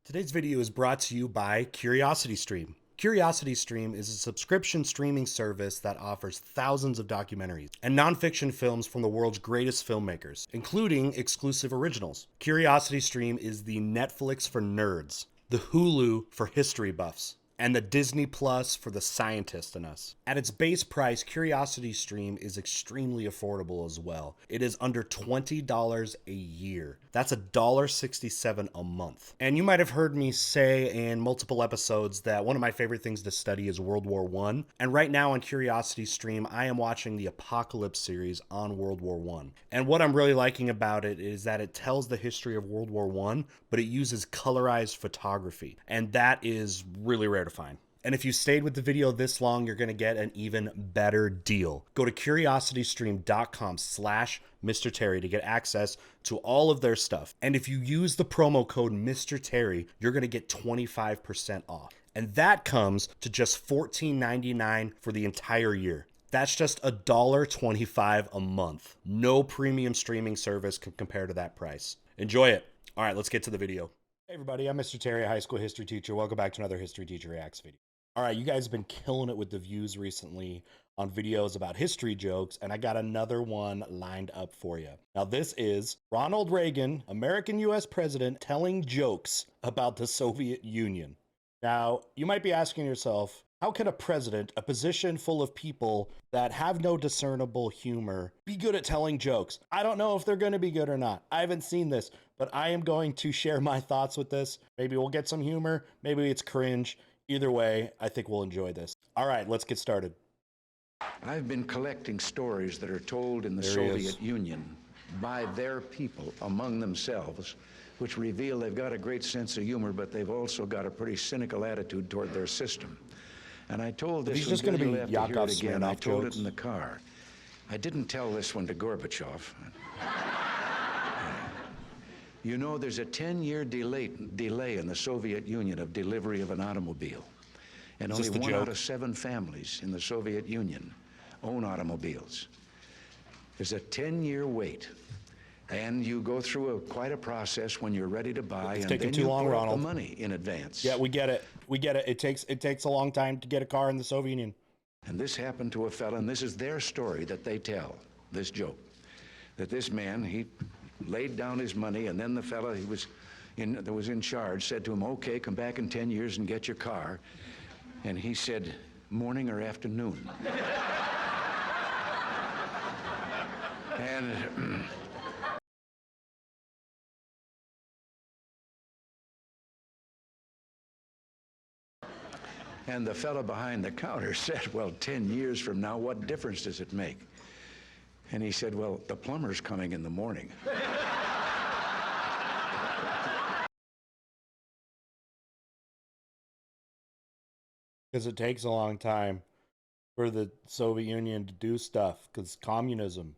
Today's video is brought to you by CuriosityStream. CuriosityStream is a subscription streaming service that offers thousands of documentaries and nonfiction films from the world's greatest filmmakers, including exclusive originals. CuriosityStream is the Netflix for nerds, the Hulu for history buffs, and the Disney Plus for the scientist in us. At its base price, CuriosityStream is extremely affordable as well. It is under $20 a year. That's $1.67 a month. And you might have heard me say in multiple episodes that one of my favorite things to study is World War I. And right now on CuriosityStream, I am watching the Apocalypse series on World War I. And what I'm really liking about it is that it tells the history of World War I, but it uses colorized photography. And that is really rare to find. And if you stayed with the video this long, you're going to get an even better deal. Go to curiositystream.com/Mr. Terry to get access to all of their stuff. And if you use the promo code Mr. Terry, you're going to get 25% off. And that comes to just $14.99 for the entire year. That's just $1.25 a month. No premium streaming service can compare to that price. Enjoy it. All right, let's get to the video. Hey everybody, I'm Mr. Terry, a high school history teacher. Welcome back to another History Teacher Reacts video. All right, you guys have been killing it with the views recently on videos about history jokes, and I got another one lined up for you. Now this is Ronald Reagan, American US president, telling jokes about the Soviet Union. Now, you might be asking yourself, how can a president, a position full of people that have no discernible humor, be good at telling jokes? I don't know if they're going to be good or not. I haven't seen this, but I am going to share my thoughts with this. Maybe we'll get some humor. Maybe it's cringe. Either way, I think we'll enjoy this. All right, let's get started. I've been collecting stories that are told in the Soviet Union by their people among themselves, which reveal they've got a great sense of humor, but they've also got a pretty cynical attitude toward their system. And I told this He's just going to be Yakov again. I Smirnoff told jokes. it in the car. I didn't tell this one to Gorbachev. You know, there's a 10-year delay in the Soviet Union of delivery of an automobile. And only one out of 7 families in the Soviet Union own automobiles. There's a 10-year wait. And you go through quite a process when you're ready to buy, It's and taking then too you long, put up Ronald. the money in advance. Yeah, we get it. We get it. It takes a long time to get a car in the Soviet Union. And this happened to a fella, and this is their story that they tell, this joke. That this man, he laid down his money, and then the fella that was in charge said to him, okay, come back in 10 years and get your car. And he said, morning or afternoon? And and the fellow behind the counter said, well, 10 years from now, what difference does it make? And he said, well, the plumber's coming in the morning. Because it takes a long time for the Soviet Union to do stuff, because communism.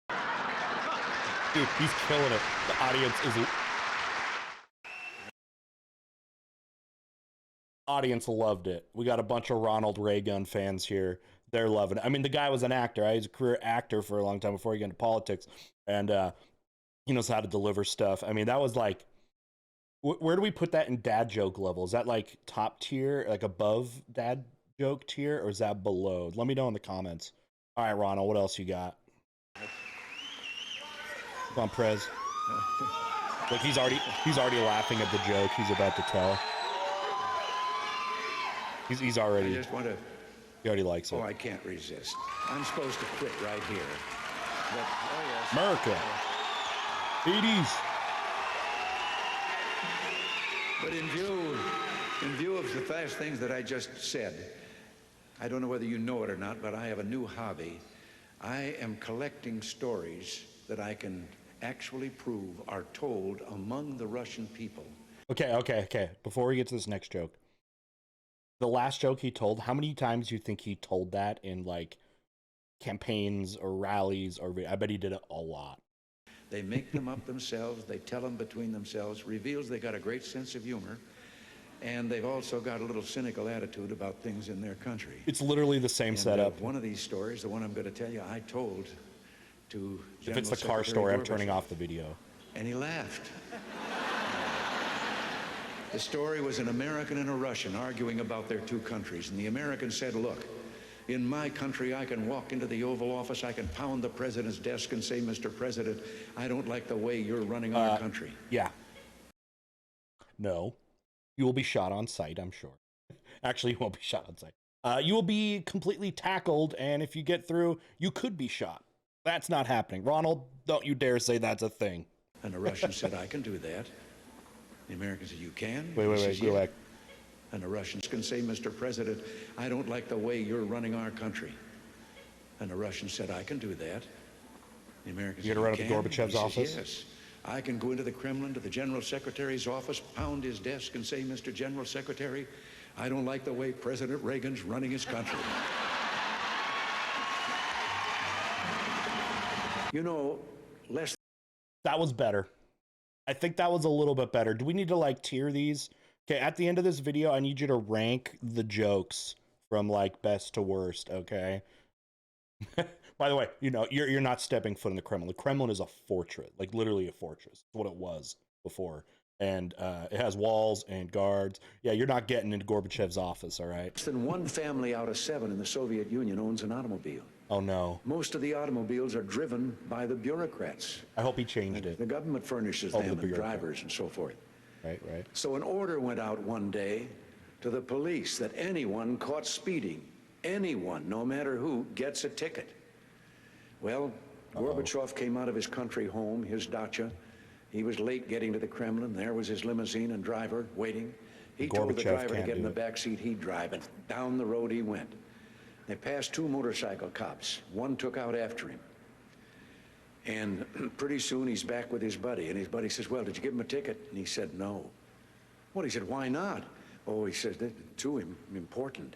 Dude, he's killing it. The audience loved it. We got a bunch of Ronald Reagan fans here. They're loving it. I mean, the guy was an actor. Right? He's a career actor for a long time before he got into politics, and he knows how to deliver stuff. I mean, that was like, where do we put that in dad joke level? Is that like top tier, like above dad joke tier, or is that below? Let me know in the comments. All right, Ronald, what else you got? Come on, Prez. Look, he's already laughing at the joke he's about to tell. He's already. I just want to. He already likes it. Oh, I can't resist. I'm supposed to quit right here. But, oh yes. America. 80s. But in view of the fast things that I just said, I don't know whether you know it or not, but I have a new hobby. I am collecting stories that I can actually prove are told among the Russian people. Okay. Before we get to this next joke, the last joke he told, how many times do you think he told that in like campaigns or rallies? Or I bet he did it a lot. They make them up themselves. They tell them between themselves. Reveals they got a great sense of humor. And they've also got a little cynical attitude about things in their country. It's literally the same setup. One of these stories, the one I'm going to tell you, I told to General If it's the car Secretary story, I'm Gorbachev. turning off the video. And he laughed. The story was an American and a Russian arguing about their two countries. And the American said, look, in my country, I can walk into the Oval Office, I can pound the president's desk and say, Mr. President, I don't like the way you're running our country. Yeah. No. You will be shot on sight, I'm sure. Actually, you won't be shot on sight. You will be completely tackled, and if you get through, you could be shot. That's not happening. Ronald, don't you dare say that's a thing. And the Russian said, I can do that. The American said, you can? Wait, go back. And the Russians can say, Mr. President, I don't like the way you're running our country. And the Russian said, I can do that. The American said, you gonna run up to Gorbachev's office? Yes. I can go into the Kremlin, to the General Secretary's office, pound his desk and say, Mr. General Secretary, I don't like the way President Reagan's running his country. You know, that was better. I think that was a little bit better. Do we need to like tier these? Okay, at the end of this video, I need you to rank the jokes from like best to worst, okay? By the way, you know, you're not stepping foot in the Kremlin. The Kremlin is a fortress, like literally a fortress. It's what it was before. And it has walls and guards. Yeah, you're not getting into Gorbachev's office, all right? Less than 1 family out of 7 in the Soviet Union owns an automobile. Oh, no. Most of the automobiles are driven by the bureaucrats. I hope he changed it. The government furnishes them and drivers and so forth. Right. So an order went out one day to the police that anyone caught speeding, anyone, no matter who, gets a ticket. Well, Gorbachev came out of his country home, his dacha. He was late getting to the Kremlin. There was his limousine and driver waiting. He told the driver to get in the back seat, he'd drive, and down the road he went. They passed 2 motorcycle cops. One took out after him. And pretty soon he's back with his buddy, and his buddy says, well, did you give him a ticket? And he said, no. Well, he said, why not? Oh, he said, to him, important.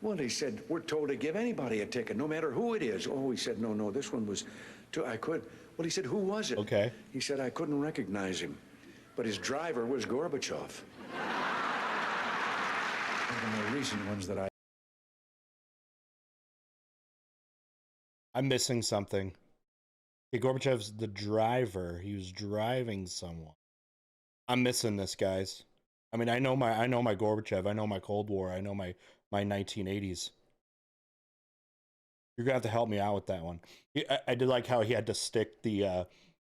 Well, he said, we're told to give anybody a ticket, no matter who it is. Oh, he said, no, this one was, I could. Well, he said, who was it? Okay. He said, I couldn't recognize him, but his driver was Gorbachev. One of the more recent ones that I'm missing something. Okay, Gorbachev's the driver. He was driving someone. I'm missing this, guys. I mean, I know my Gorbachev. I know my Cold War. I know my 1980s. You're gonna have to help me out with that one. I did like how he had to stick the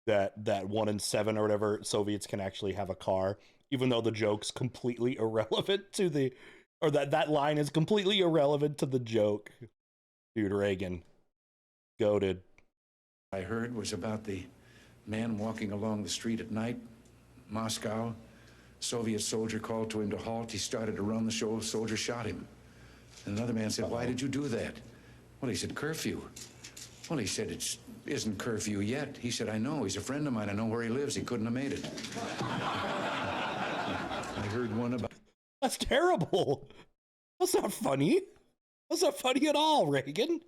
that 1 in 7 or whatever Soviets can actually have a car, even though the joke's completely irrelevant to the, or that line is completely irrelevant to the joke. Dude, Reagan, goated. I heard was about the man walking along the street at night, Moscow. Soviet soldier called to him to halt. He started to run. The soldier shot him. And another man said, why did you do that? Well, he said, curfew. Well, he said, it isn't curfew yet. He said, I know. He's a friend of mine. I know where he lives. He couldn't have made it. I heard one about... That's terrible. That's not funny. That's not funny at all, Reagan.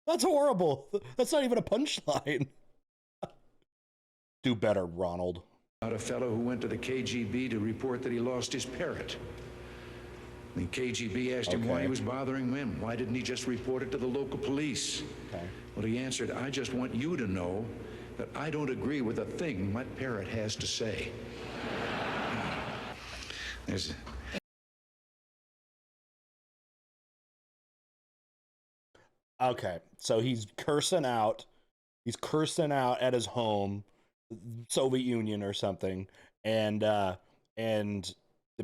That's horrible. That's not even a punchline. Do better, Ronald. About a fellow who went to the KGB to report that he lost his parrot. The KGB asked him why he was bothering him. Why didn't he just report it to the local police? Okay. Well, he answered, I just want you to know that I don't agree with a thing my parrot has to say. There's... Okay, so he's cursing out at his home, Soviet Union or something, and the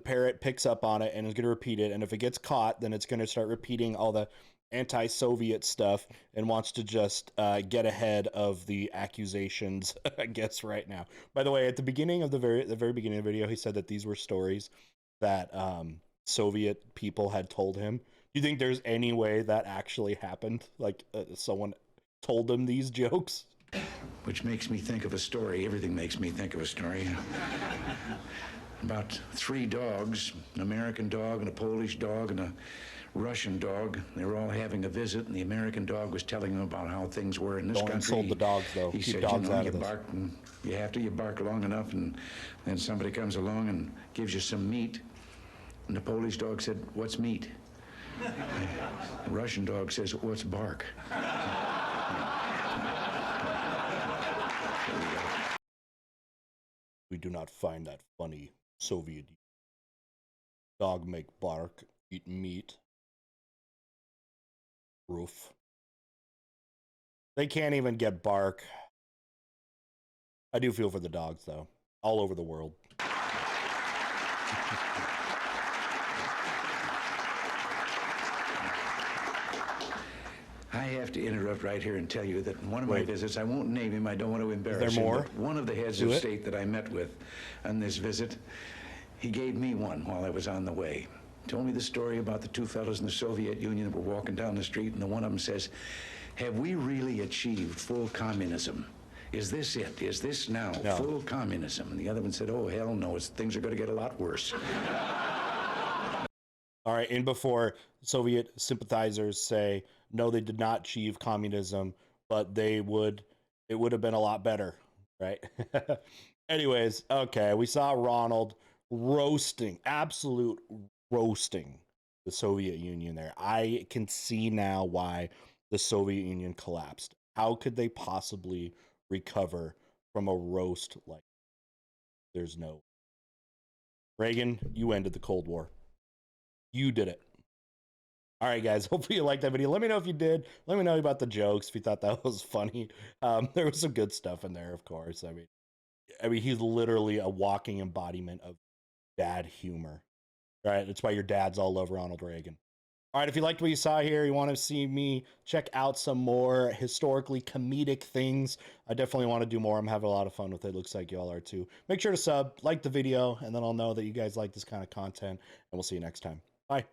parrot picks up on it and is going to repeat it, and if it gets caught, then it's going to start repeating all the anti-Soviet stuff and wants to just get ahead of the accusations, I guess, right now. By the way, at the beginning of the very beginning of the video, he said that these were stories that Soviet people had told him. Do you think there's any way that actually happened? Like someone told him these jokes? Which makes me think of a story. Everything makes me think of a story. About 3 dogs, an American dog and a Polish dog and a Russian dog. They were all having a visit, and the American dog was telling them about how things were in this country. Don't insult the dogs, though. He said, dogs out you of this. bark, and you bark long enough, and then somebody comes along and gives you some meat. And the Polish dog said, what's meat? The Russian dog says, what's bark? We do not find that funny. Soviet Union. Dog make bark, eat meat. Roof. They can't even get bark. I do feel for the dogs, though, all over the world. I have to interrupt right here and tell you that in one of my visits, I won't name him, I don't want to embarrass him, but one of the heads of state that I met with on this visit, he gave me one while I was on the way. Told me the story about the two fellows in the Soviet Union that were walking down the street, and the one of them says, have we really achieved full communism? Is this it? Is this now full communism? And the other one said, oh, hell no, things are going to get a lot worse. All right, and before Soviet sympathizers say, no, they did not achieve communism, but it would have been a lot better, right? Anyways, okay, we saw Ronald absolute roasting the Soviet Union there. I can see now why the Soviet Union collapsed. How could they possibly recover from a roast like that? There's no. Reagan, you ended the Cold War. You did it. All right, guys. Hopefully you liked that video. Let me know if you did. Let me know about the jokes if you thought that was funny. There was some good stuff in there, of course. I mean, he's literally a walking embodiment of dad humor. Right? That's why your dads all love Ronald Reagan. All right, if you liked what you saw here, you want to see me check out some more historically comedic things, I definitely want to do more. I'm having a lot of fun with it. Looks like y'all are too. Make sure to sub, like the video, and then I'll know that you guys like this kind of content, and we'll see you next time. Bye.